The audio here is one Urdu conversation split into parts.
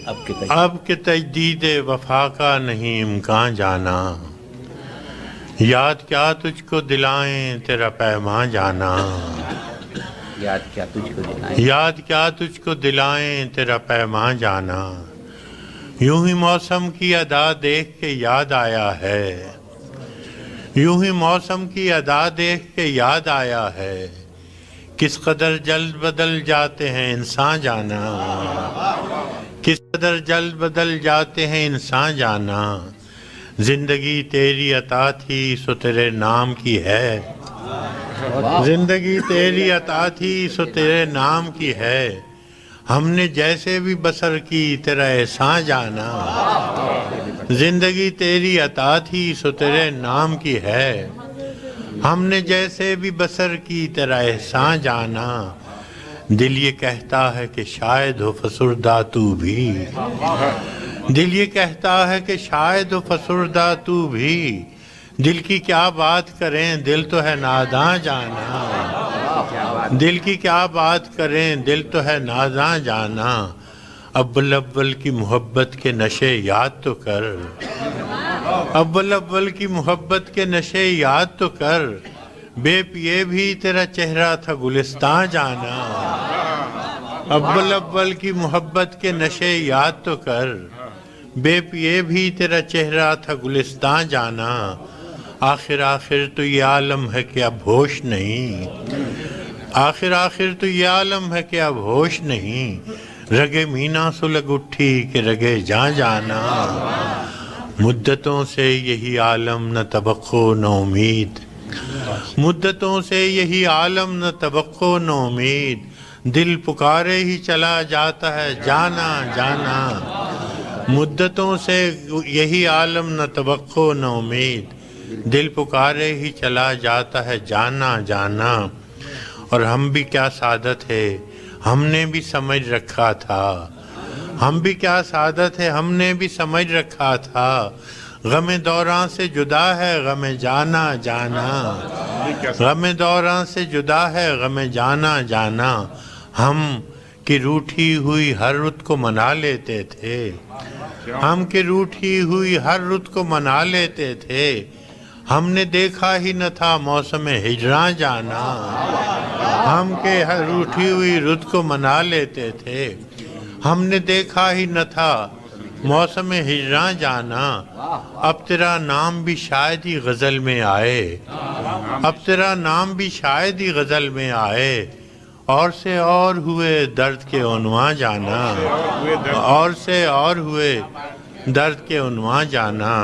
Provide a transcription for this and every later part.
اب کہ تجدید وفا کا نہیں امکان جانا، یاد کیا تجھ کو دلائیں تیرا پیمان جانا، یاد کیا تجھ کو دلائیں، یاد کیا تجھ کو دلائیں تیرا پیمان جانا، یوں ہی موسم کی ادا دیکھ کے یاد آیا ہے، یوں ہی موسم کی ادا دیکھ کے یاد آیا ہے، کس قدر جلد بدل جاتے ہیں انسان جانا، کس قدر جلد بدل جاتے ہیں انسان جانا، زندگی تیری عطا تھی سو تیرے نام کی ہے، زندگی تیری عطا تھی سو تیرے نام کی ہے، ہم نے جیسے بھی بسر کی تیرا احسان جانا، زندگی تیری عطا تھی سو تیرے نام کی ہے، ہم نے جیسے بھی بسر کی تیرا احسان جانا، دل یہ کہتا ہے کہ شاید ہو فسردہ تو بھی، دل یہ کہتا ہے کہ شاید ہو فسردہ تو بھی، دل کی کیا بات کریں دل تو ہے ناداں جانا، دل کی کیا بات کریں دل تو ہے ناداں جانا، اول اول کی محبت کے نشے یاد تو کر، اول اول کی محبت کے نشے یاد تو کر، بے پیے بھی تیرا چہرہ تھا گلستان جانا، اول اول کی محبت کے نشے یاد تو کر، بے پیے بھی تیرا چہرہ تھا گلستان جانا، آخر آخر تو یہ عالم ہے کہ اب ہوش نہیں، آخر آخر تو یہ عالم ہے کہ اب ہوش نہیں، رگے مینا سلگ اٹھی کہ رگے جاں جانا، مدتوں سے یہی عالم نہ توقع نہ امید، مدتوں سے یہی عالم نہ توقع نہ امید، دل پکارے ہی چلا جاتا ہے جانا جانا، مدتوں سے یہی عالم نہ توقع نہ امید، دل پکارے ہی چلا جاتا ہے جانا جانا، اور ہم بھی کیا سعادت ہے ہم نے بھی سمجھ رکھا تھا، ہم بھی کیا سعادت ہے ہم نے بھی سمجھ رکھا تھا، غم دوراں سے جدا ہے غم جانا جانا، غم دوراں سے جدا ہے غم جانا جانا، ہم کی روٹھی ہوئی ہر رت کو منا لیتے تھے، ہم کی روٹھی ہوئی ہر رت کو منا لیتے تھے، ہم نے دیکھا ہی نہ تھا موسم ہجراں جانا، ہم کے ہر روٹھی ہوئی رت کو منا لیتے تھے، ہم نے دیکھا ہی نہ تھا موسم ہجراں جانا، اب تیرا نام بھی شاید ہی غزل میں آئے، اب تیرا نام بھی شاید ہی غزل میں آئے، اور سے اور ہوئے درد کے عنواں جانا، اور سے اور ہوئے درد کے عنواں جانا،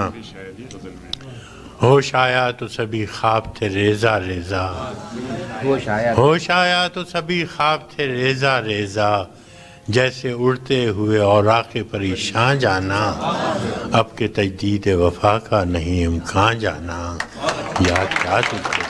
ہوش آیا تو سبھی خواب تھے ریزہ ریزہ، ہوش آیا تو سبھی خواب تھے ریزہ ریزہ، جیسے اڑتے ہوئے اوراق پریشان جانا، اب کہ تجدید وفا کا نہیں امکان جانا، یاد کیا تجھ کو